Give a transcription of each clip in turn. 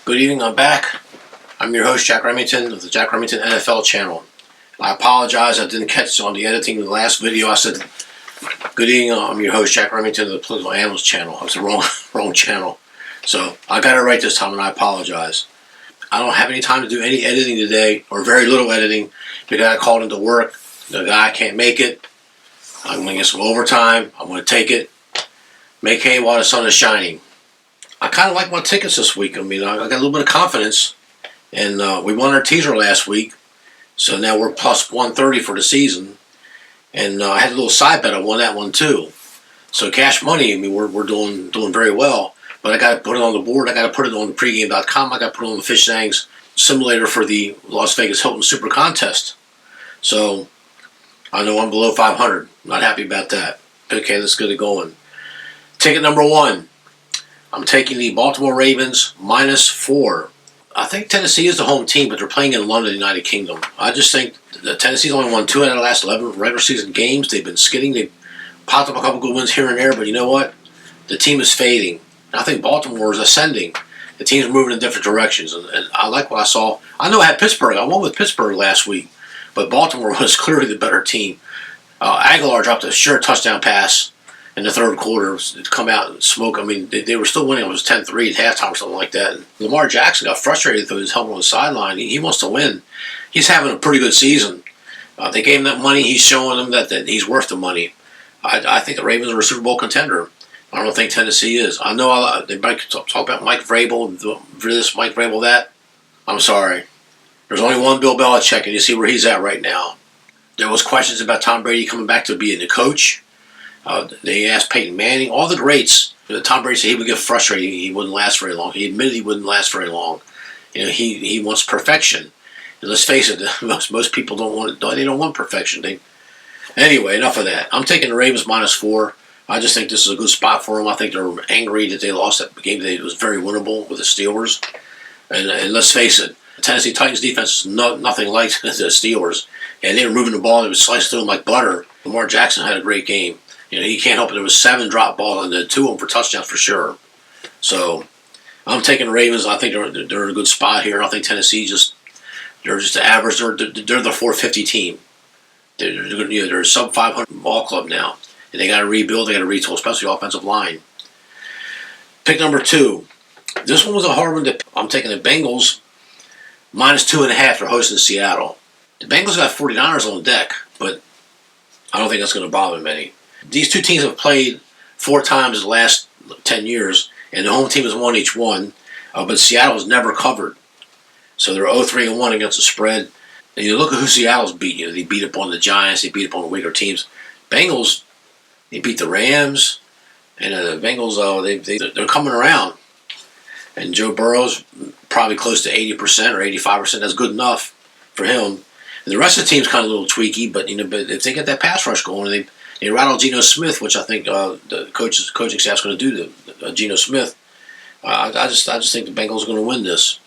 Good evening, I'm back. I'm your host, Jack Remington, of the Jack Remington NFL channel. I apologize, I didn't catch on the editing of the last video. I said, good evening, I'm your host, Jack Remington, of the Political Analyst channel. It's the wrong channel. So I got it right this time, and I apologize. I don't have any time to do any editing today, or very little editing, because I called into work. The guy can't make it. I'm going to get some overtime. I'm going to take it. Make hay while the sun is shining. I kind of like my tickets this week. I mean, I got a little bit of confidence. And we won our teaser last week. So now we're plus 130 for the season. And I had a little side bet. I won that one too. So cash money, I mean, we're doing very well. But I got to put it on the board. I got to put it on pregame.com. I got to put it on the Fish Zangs simulator for the Las Vegas Hilton Super Contest. So I know I'm below 500. Not happy about that. Okay, let's get it going. Ticket number one. I'm taking the Baltimore Ravens -4. I think Tennessee is the home team, but they're playing in London, United Kingdom. I just think that Tennessee's only won 2 out of the last 11 regular season games. They've been skidding. They've popped up a couple good wins here and there, but you know what? The team is fading. I think Baltimore is ascending. The team's moving in different directions, and I like what I saw. I know I had Pittsburgh. I won with Pittsburgh last week, but Baltimore was clearly the better team. Aguilar dropped a sure touchdown pass in the third quarter to come out and smoke. I mean, they were still winning. It was 10-3 at halftime or something like that. And Lamar Jackson got frustrated through his helmet on the sideline. He wants to win. He's having a pretty good season. They gave him that money. He's showing them that he's worth the money. I think the Ravens are a Super Bowl contender. I don't think Tennessee is. I know they might talk about Mike Vrabel, this, Mike Vrabel, that. I'm sorry. There's only one Bill Belichick, and you see where he's at right now. There was questions about Tom Brady coming back to being the coach. They asked Peyton Manning, all the greats. Tom Brady said he would get frustrated. He wouldn't last very long. He admitted he wouldn't last very long. You know, he wants perfection. And let's face it, most people don't want it. They don't want perfection. Anyway, enough of that. I'm taking the Ravens -4. I just think this is a good spot for them. I think they're angry that they lost that game. It was very winnable with the Steelers. And let's face it, the Tennessee Titans defense is nothing like the Steelers. And they were moving the ball. They would slice through them like butter. Lamar Jackson had a great game. You know, he can't help it. There was 7 drop balls and then 2 of them for touchdowns for sure. So I'm taking the Ravens. I think they're in a good spot here. I think Tennessee they're just average. They're the 450 team. They're a sub 500 ball club now, and they got to rebuild. They got to retool, especially offensive line. Pick number 2. This one was a hard one. I'm taking the Bengals -2.5. They're hosting Seattle. The Bengals got 49ers on deck, but I don't think that's going to bother them any. These two teams have played 4 times in the last 10 years, and the home team has won each one, but Seattle has never covered. So they're 0-3-1 against the spread. And you look at who Seattle's beat. You know, they beat up on the Giants, they beat up on the weaker teams. Bengals, they beat the Rams, and the Bengals, they're coming around. And Joe Burrow's probably close to 80% or 85%. That's good enough for him. And the rest of the team's kind of a little tweaky, but if they get that pass rush going, they rattle Geno Smith, which I think the coaching staff's going to do to Geno Smith. I just think the Bengals are going to win this,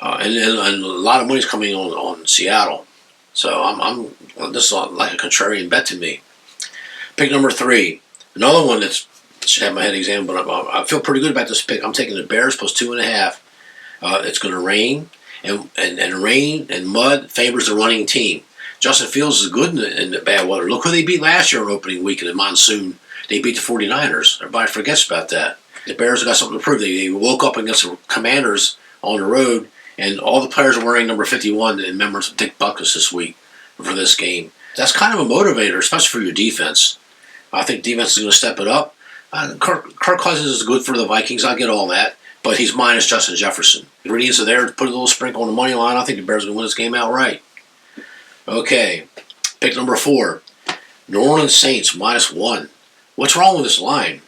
and a lot of money's coming on Seattle. So this is like a contrarian bet to me. Pick number 3, another one that should have my head examined, but I feel pretty good about this pick. I'm taking the Bears +2.5. It's going to rain, and rain and mud favors the running team. Justin Fields is good in the bad weather. Look who they beat last year on opening week in the monsoon. They beat the 49ers. Everybody forgets about that. The Bears have got something to prove. They woke up against the Commanders on the road, and all the players are wearing number 51 in memory of Dick Butkus this week for this game. That's kind of a motivator, especially for your defense. I think defense is going to step it up. Kirk Cousins is good for the Vikings. I get all that, but he's minus Justin Jefferson. The ingredients are there to put a little sprinkle on the money line. I think the Bears are going to win this game outright. Okay, pick number 4. New Orleans Saints -1. What's wrong with this line?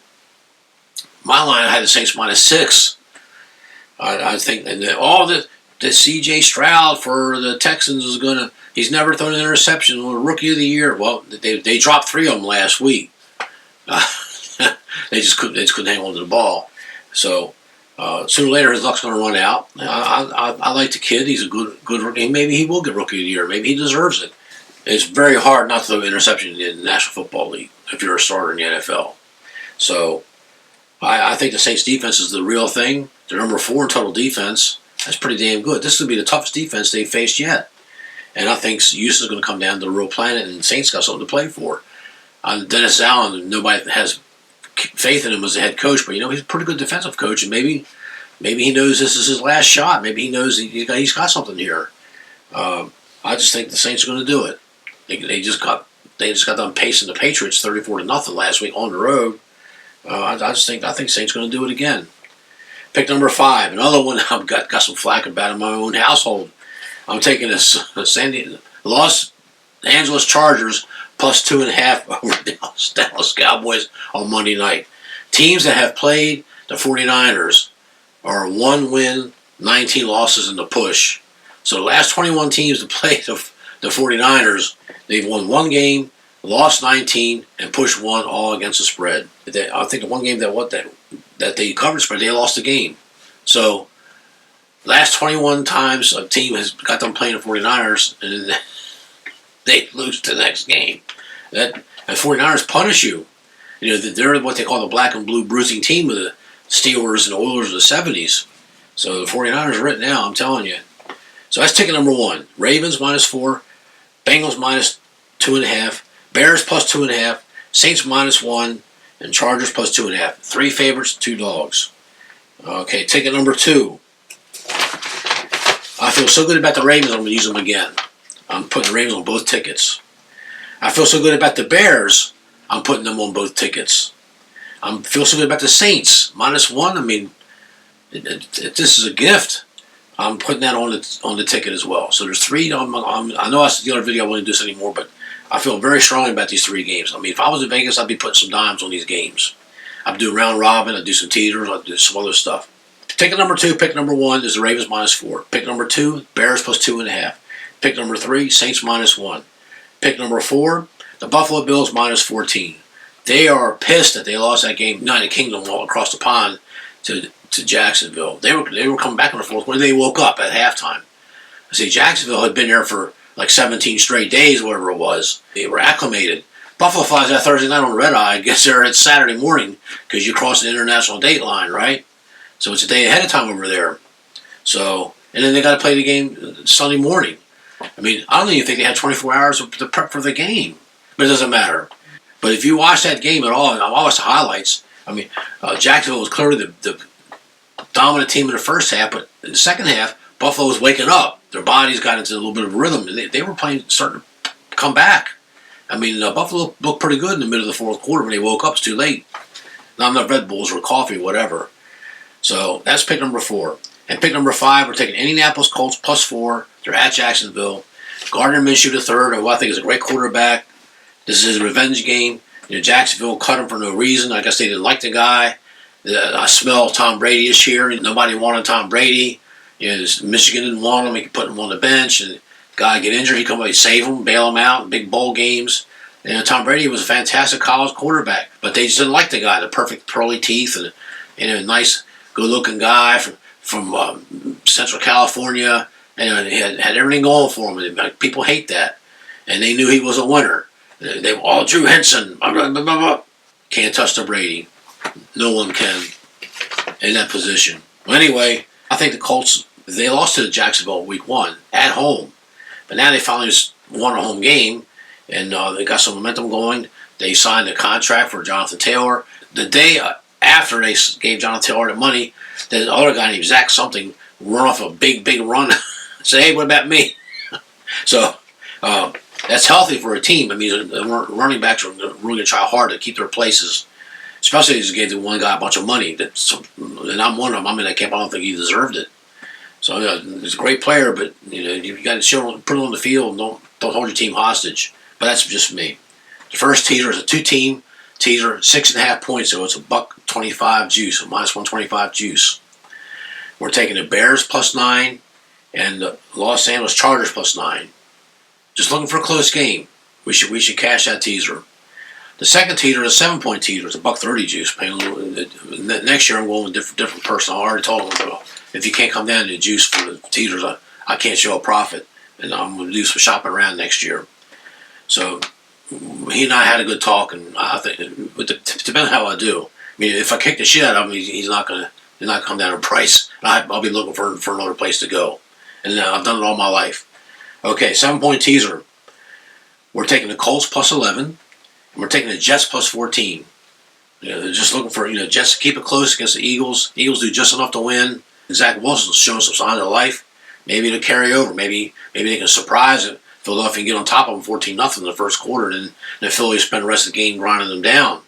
My line, I had the Saints -6. I think all the C.J. Stroud for the Texans is going to. He's never thrown an interception. Rookie of the year. Well, they dropped 3 of them last week. They just couldn't hang on to the ball. So sooner or later his luck's going to run out. I like the kid. He's a good rookie. Maybe he will get Rookie of the Year. Maybe he deserves it. It's very hard not to throw an interception in the National Football League if you're a starter in the NFL. So I think the Saints defense is the real thing. They're number 4 in total defense. That's pretty damn good. This would be the toughest defense they've faced yet. And I think Houston's going to come down to the real planet, and the Saints got something to play for. Dennis Allen, nobody has faith in him as a head coach, but he's a pretty good defensive coach, and maybe he knows this is his last shot. Maybe he knows he's got something here. I just think the Saints are going to do it. They just got done pacing the Patriots 34-0 last week on the road. I think Saints going to do it again. Pick number 5, another one I've got some flack about in my own household. I'm taking the Los Angeles Chargers plus 2.5 over the Dallas Cowboys on Monday night. Teams that have played the 49ers are 1 win, 19 losses in the push. So the last 21 teams to play the 49ers, they've won 1 game, lost 19, and pushed 1 all against the spread. I think the one game that they covered spread, they lost the game. So last 21 times a team has got them playing the 49ers, and they lose the next game. And 49ers punish you. They're what they call the black and blue bruising team of the Steelers and Oilers of the 70s. So the 49ers are right now, I'm telling you. So that's ticket number 1. Ravens -4, Bengals -2.5, Bears plus 2.5, Saints -1, and Chargers plus 2.5. 3 favorites, 2 dogs. Okay, ticket number 2. I feel so good about the Ravens, I'm going to use them again. I'm putting the Ravens on both tickets. I feel so good about the Bears, I'm putting them on both tickets. I feel so good about the Saints, -1. I mean, this is a gift. I'm putting that on the ticket as well. So there's 3. I know I said the other video I wouldn't do this anymore, but I feel very strongly about these 3 games. I mean, if I was in Vegas, I'd be putting some dimes on these games. I'd do round robin, I'd do some teasers, I'd do some other stuff. Ticket number 2, pick number 1 is the Ravens -4. Pick number 2, Bears plus 2.5. Pick number 3, Saints -1. Pick number 4, the Buffalo Bills -14. They are pissed that they lost that game, United Kingdom, all across the pond to Jacksonville. They were coming back in the fourth quarter. They woke up at halftime. See, Jacksonville had been there for like 17 straight days, whatever it was. They were acclimated. Buffalo flies out Thursday night on the red eye. I guess they're at Saturday morning because you cross the international date line, right? So it's a day ahead of time over there. So, and then they got to play the game Sunday morning. I mean, I don't even think they had 24 hours to prep for the game. But it doesn't matter. But if you watch that game at all, and I watched the highlights, I mean, Jacksonville was clearly the dominant team in the first half, but in the second half, Buffalo was waking up. Their bodies got into a little bit of rhythm, and they were starting to come back. I mean, Buffalo looked pretty good in the middle of the fourth quarter when they woke up. It's too late. Not enough Red Bulls or coffee, whatever. So that's pick number 4. And pick number 5, we're taking Indianapolis Colts +4. They're at Jacksonville. Gardner Minshew III, who I think is a great quarterback. This is his revenge game. Jacksonville cut him for no reason. I guess they didn't like the guy. I smell Tom Brady this year. Nobody wanted Tom Brady. Michigan didn't want him. He could put him on the bench, and the guy get injured. He come away, save him, bail him out in big bowl games. Tom Brady was a fantastic college quarterback, but they just didn't like the guy. The perfect pearly teeth and a nice, good-looking guy from Central California, and he had everything going for him. And people hate that, and they knew he was a winner. They were all Drew Henson. Can't touch the Brady. No one can in that position. Well, anyway, I think the Colts, they lost to Jacksonville week 1 at home. But now they finally just won a home game, and they got some momentum going. They signed a contract for Jonathan Taylor. The day after they gave Jonathan Taylor the money, the other guy named Zach something run off a big run. Say, hey, what about me? So that's healthy for a team. I mean, the running backs are really going to try hard to keep their places. Especially if you just gave the one guy a bunch of money. And I'm one of them. I'm in that camp. I don't think he deserved it. So he's a great player, but you got to put it on the field. Don't hold your team hostage. But that's just me. The first teaser is a 2-team teaser, 6.5 points. So it's a $1.25 juice, a -125 juice. We're taking the Bears +9 and the Los Angeles Chargers +9. Just looking for a close game. We should cash that teaser. The second teaser is a 7-point teaser. It's a $1.30 juice. Next year I'm going with a different person. I already told them, if you can't come down to the juice for the teasers, I can't show a profit. And I'm going to do some shopping around next year. So he and I had a good talk, and I think, depending on how I do, mean, if I kick the shit out of him, he's not gonna come down in price. I'll be looking for another place to go, and I've done it all my life. Okay, 7-point teaser. We're taking the Colts plus 11, and we're taking the Jets plus 14. They're just looking for Jets to keep it close against the Eagles. Eagles do just enough to win. Zach Wilson's showing some signs of life. Maybe it'll carry over. Maybe they can surprise it. Philadelphia and get on top of them 14-0 in the first quarter, and then Philly spend the rest of the game grinding them down.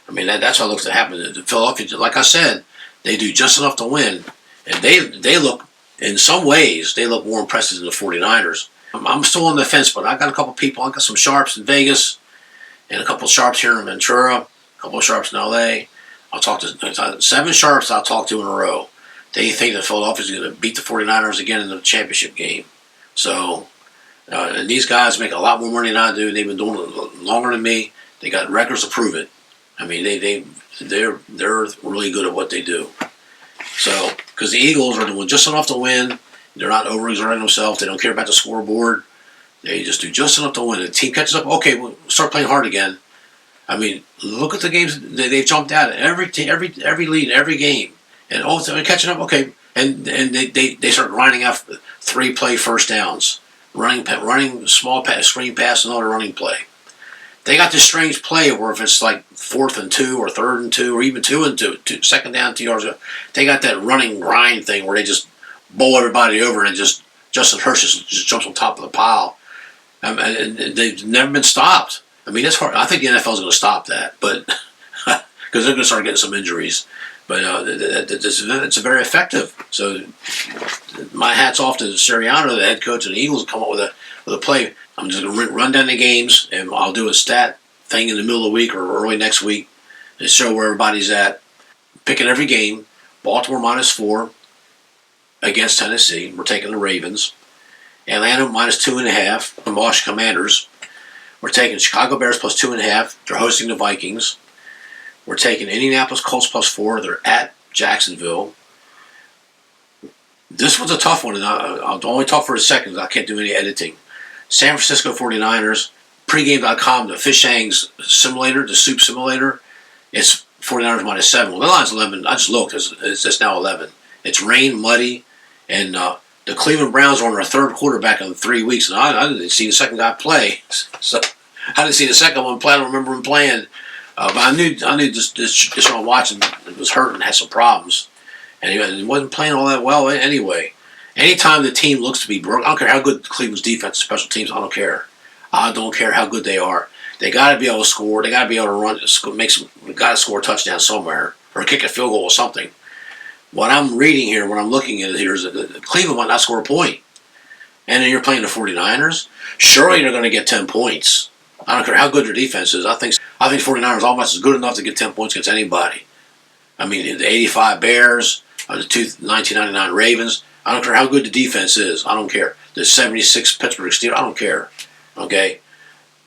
I mean, that's what looks to happen. Philadelphia, like I said, they do just enough to win, and they look, in some ways, they look more impressive than the 49ers. I'm still on the fence, but I got a couple people. I got some sharps in Vegas, and a couple of sharps here in Ventura, a couple of sharps in LA. I'll talk to 7 sharps I'll talk to in a row. They think that Philadelphia's going to beat the 49ers again in the championship game. So, and these guys make a lot more money than I do. They've been doing it longer than me. They got records to prove it. I mean, they're really good at what they do. So, because the Eagles are doing just enough to win. They're not overexerting themselves. They don't care about the scoreboard. They just do just enough to win. The team catches up. Okay, we'll start playing hard again. I mean, look at the games they've jumped out at. Every lead, every game, and they're catching up. Okay, and they start grinding out 3-play first downs, running small pass, screen pass, another running play. They got this strange play where if it's like 4th and 2 or 3rd and 2 or even 2 and 2, second down 2 yards, they got that running grind thing where they just bowl everybody over and just Justin Hurst just jumps on top of the pile. And they've never been stopped. I mean, it's hard. I think the NFL is going to stop that, but because they're going to start getting some injuries. But it's very effective. So my hat's off to Sirianni, the head coach of the Eagles, come up with a play. I'm just going to run down the games, and I'll do a stat thing in the middle of the week or early next week and show where everybody's at. Picking every game. Baltimore -4 against Tennessee. We're taking the Ravens. Atlanta -2.5. The Washington Commanders. We're taking Chicago Bears plus 2.5. They're hosting the Vikings. We're taking Indianapolis Colts plus 4. They're at Jacksonville. This one's a tough one, and I'll only talk for a second because I can't do any editing. San Francisco 49ers, pregame.com, the Fish Hangs simulator, the soup simulator, it's 49ers -7. Well, the line's 11. I just looked. It's just now 11. It's rain, muddy, and the Cleveland Browns are on their 3rd quarterback in 3 weeks, and I didn't see the second guy play. So I didn't see the second one play. I don't remember him playing. But I knew this one watching was hurt and had some problems. And he wasn't playing all that well anyway. Anytime the team looks to be broke, I don't care how good Cleveland's defense, special teams, I don't care. I don't care how good they are. They got to be able to score. They got to be able to run, got to score a touchdown somewhere or kick a field goal or something. What I'm reading here, what I'm looking at here is that Cleveland might not score a point. And then you're playing the 49ers. Surely they're going to get 10 points. I don't care how good their defense is. I think 49ers almost is good enough to get 10 points against anybody. I mean, the 85 Bears, the 1999 Ravens. I don't care how good the defense is. I don't care. The 76 Pittsburgh Steelers. I don't care. Okay?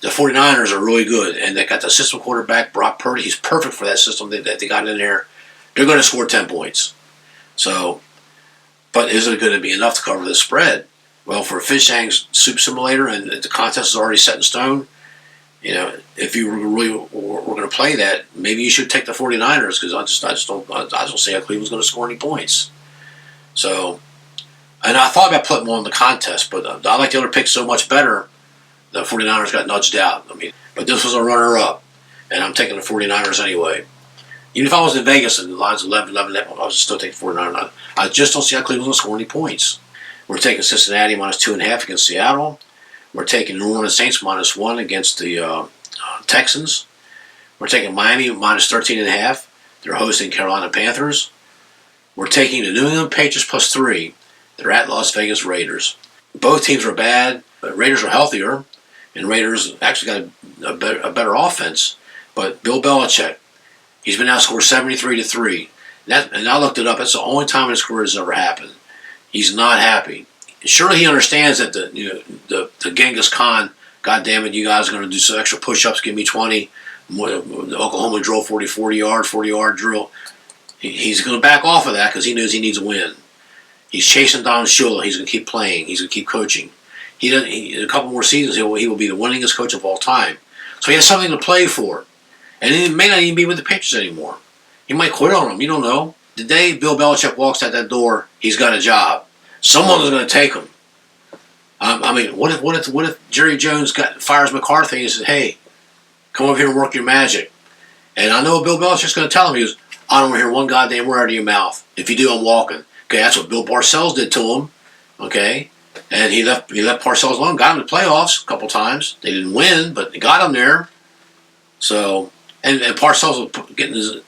The 49ers are really good, and they got the system quarterback, Brock Purdy. He's perfect for that system that they got in there. They're going to score 10 points. So, but is it going to be enough to cover the spread? Well, for Fish Hang's Soup Simulator, and the contest is already set in stone, if you really were going to play that, maybe you should take the 49ers because I don't see how Cleveland's going to score any points. So, and I thought about putting them on the contest, but I like the other pick so much better. The 49ers got nudged out. I mean, but this was a runner-up, and I'm taking the 49ers anyway. Even if I was in Vegas and the line's 11, I was still taking 49ers. I just don't see how Cleveland's going to score any points. We're taking Cincinnati -2.5 against Seattle. We're taking New Orleans Saints -1 against the Texans. We're taking Miami -13.5. They're hosting Carolina Panthers. We're taking the New England Patriots +3. They're at Las Vegas Raiders. Both teams are bad. But Raiders are healthier, and Raiders actually got a better offense. But Bill Belichick, he's been outscored 73-3. And I looked it up. That's the only time in his career it's ever happened. He's not happy. Surely he understands that the Genghis Khan, God damn it, you guys are going to do some extra push-ups, give me 20. The Oklahoma drill, 40-yard drill. He's going to back off of that because he knows he needs a win. He's chasing Don Shula. He's going to keep playing. He's going to keep coaching. In a couple more seasons, he will be the winningest coach of all time. So he has something to play for. And he may not even be with the Patriots anymore. He might quit on him. You don't know. The day Bill Belichick walks out that door, he's got a job. Someone's going to take him. I mean, what if Jerry Jones fires McCarthy and says, "Hey, come over here and work your magic"? And I know Bill Belichick's going to tell him, he goes, "I don't want to hear one goddamn word out of your mouth. If you do, I'm walking." Okay, that's what Bill Parcells did to him. Okay, and he left Parcells alone. Got him to playoffs a couple times. They didn't win, but they got him there. So, and Parcells was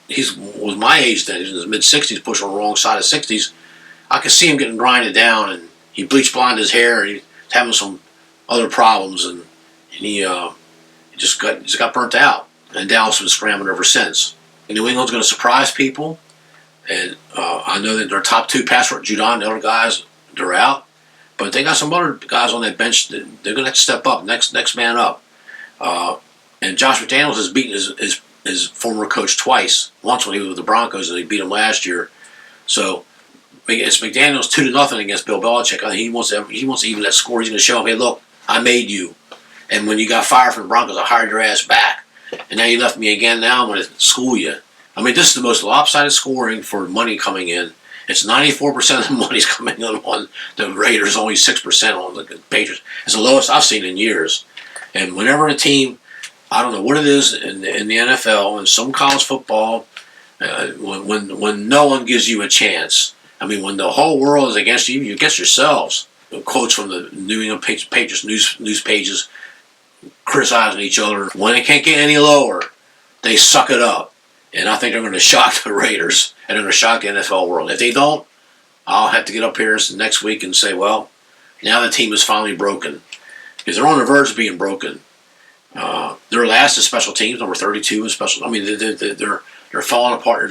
was my age then. He was in his mid-60s, pushing on the wrong side of 60s. I could see him getting grinded down, and he bleached blonde his hair. And he was having some other problems, and he just got burnt out. And Dallas has been scrambling ever since. And New England's going to surprise people. And I know that their top two pass rush, Judon and the other guys, they're out. But they got some other guys on that bench that they're going to have to step up, next man up. And Josh McDaniels has beaten his former coach twice. Once when he was with the Broncos, and he beat him last year. So it's McDaniels 2-0 against Bill Belichick. I think he wants to even that score. He's going to show him, "Hey, look, I made you. And when you got fired from the Broncos, I hired your ass back. And now you left me again. Now I'm going to school you." I mean, this is the most lopsided scoring for money coming in. It's 94% of the money's coming in on the Raiders, only 6% on the Patriots. It's the lowest I've seen in years. And whenever a team, I don't know what it is in the NFL and some college football, when no one gives you a chance. I mean, when the whole world is against you, you're against yourselves. Quotes from the New England Patriots news pages criticizing each other. When it can't get any lower, they suck it up. And I think they're going to shock the Raiders, and they're going to shock the NFL world. If they don't, I'll have to get up here next week and say, well, now the team is finally broken. Because they're on the verge of being broken. They're last in special teams, number 32 in special. I mean, they're falling apart.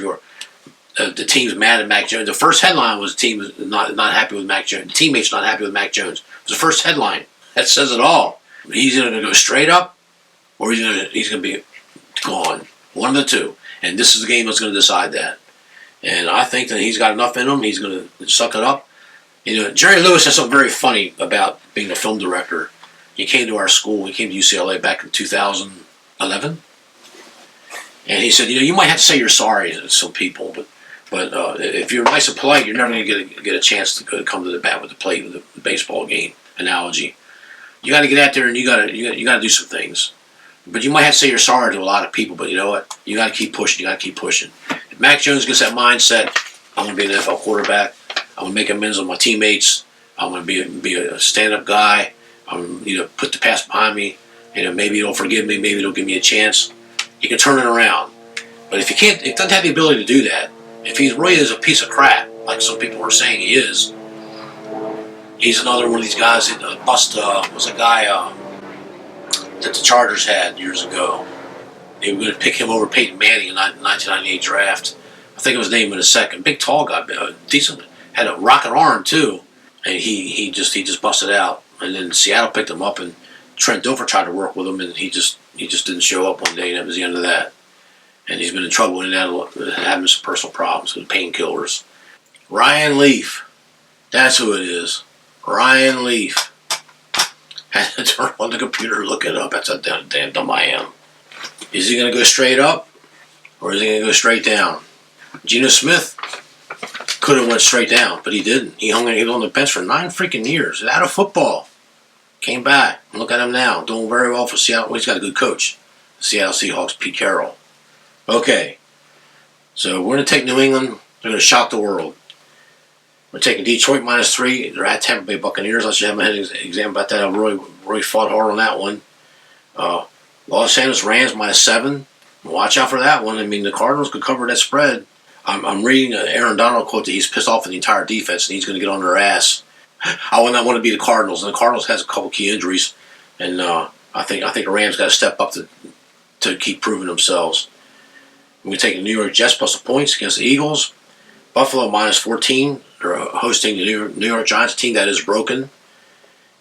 The team's mad at Mac Jones. The first headline was the team is not happy with Mac Jones. The teammates not happy with Mac Jones. It was the first headline. That says it all. He's going to go straight up, or he's going to be gone. One of the two. And this is the game that's going to decide that. And I think that he's got enough in him. He's going to suck it up. You know, Jerry Lewis has something very funny about being a film director. He came to our school. He came to UCLA back in 2011. And he said, you might have to say you're sorry to some people, but if you're nice and polite, you're never going to get a chance to come to the bat with the baseball game analogy. You got to get out there and you got to do some things. But you might have to say you're sorry to a lot of people, but you know what? You got to keep pushing. You got to keep pushing. If Mac Jones gets that mindset, I'm going to be an NFL quarterback. I'm going to make amends with my teammates. I'm going to be a stand-up guy. I'm going to put the past behind me. Maybe it'll forgive me. Maybe it'll give me a chance. He can turn it around. But if he doesn't have the ability to do that, if he really is a piece of crap, like some people are saying he is, he's another one of these guys that was a guy that the Chargers had years ago. They were going to pick him over Peyton Manning in the 1998 draft. I think it was named in a second. Big, tall guy, decent, had a rocket arm too, and he just busted out. And then Seattle picked him up, and Trent Dilfer tried to work with him, and he just didn't show up one day, and that was the end of that. And he's been in trouble and having some personal problems with painkillers. Ryan Leaf, that's who it is. Ryan Leaf. Had to turn on the computer, look it up. That's how damn dumb I am. Is he going to go straight up, or is he going to go straight down? Geno Smith could have went straight down, but he didn't. He was on the bench for 9 freaking years. Out of football. Came back. Look at him now. Doing very well for Seattle. Well, he's got a good coach. Seattle Seahawks, Pete Carroll. Okay. So we're going to take New England. They're going to shock the world. We're taking Detroit -3. They're at Tampa Bay Buccaneers. I should have my head exam about that. I really fought hard on that one. Los Angeles Rams -7. Watch out for that one. I mean, the Cardinals could cover that spread. I'm reading an Aaron Donald quote that he's pissed off at the entire defense and he's going to get on their ass. I would not want to be the Cardinals. And the Cardinals has a couple key injuries, and I think the Rams got to step up to keep proving themselves. We're taking the New York Jets plus the points against the Eagles. Buffalo -14. They're hosting the New York Giants, a team that is broken.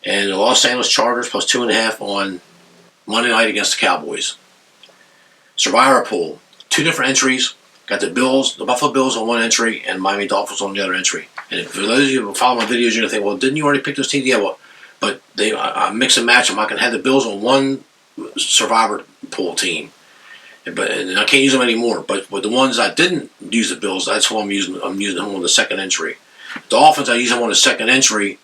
And the Los Angeles Chargers plus 2.5 on Monday night against the Cowboys. Survivor pool. 2 different entries. Got the Buffalo Bills on one entry, and Miami Dolphins on the other entry. And for those of you who follow my videos, you're going to think, well, didn't you already pick those teams? Yeah, well, but I mix and match them. I can have the Bills on one Survivor pool team. and I can't use them anymore. But with the ones I didn't use the Bills, that's who I'm using. I'm using them on the second entry. Dolphins, I used them on the second entry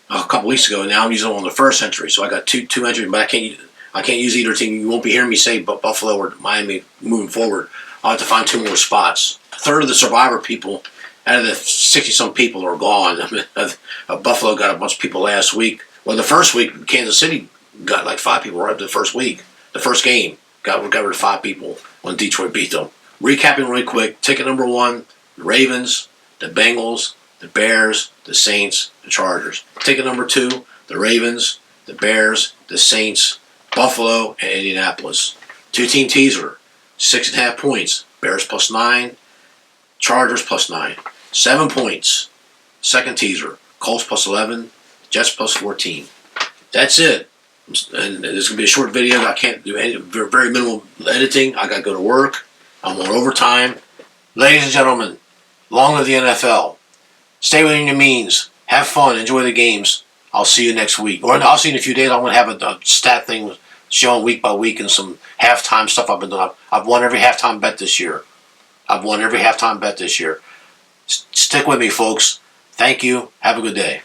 a couple weeks ago. And now I'm using them on the first entry. So I got two entries, but I can't use either team. You won't be hearing me say Buffalo or Miami moving forward. I'll have to find 2 more spots. A third of the Survivor people, out of the 60-some people, are gone. I mean, Buffalo got a bunch of people last week. Well, the first week, Kansas City got like 5 people right the first week. The first game got rid of 5 people when Detroit beat them. Recapping really quick, ticket number 1, the Ravens, the Bengals, the Bears, the Saints, the Chargers. Ticket number 2, the Ravens, the Bears, the Saints, Buffalo, and Indianapolis. 2-team teaser, 6.5 points. Bears +9, Chargers +9. 7 points. Second teaser, Colts +11, Jets +14. That's it. And this is going to be a short video. I can't do any very minimal editing. I got to go to work. I'm on overtime. Ladies and gentlemen, long live the NFL. Stay within your means. Have fun. Enjoy the games. I'll see you next week. Or I'll see you in a few days. I'm going to have a stat thing showing week by week and some halftime stuff I've been doing. I've won every halftime bet this year. Stick with me, folks. Thank you. Have a good day.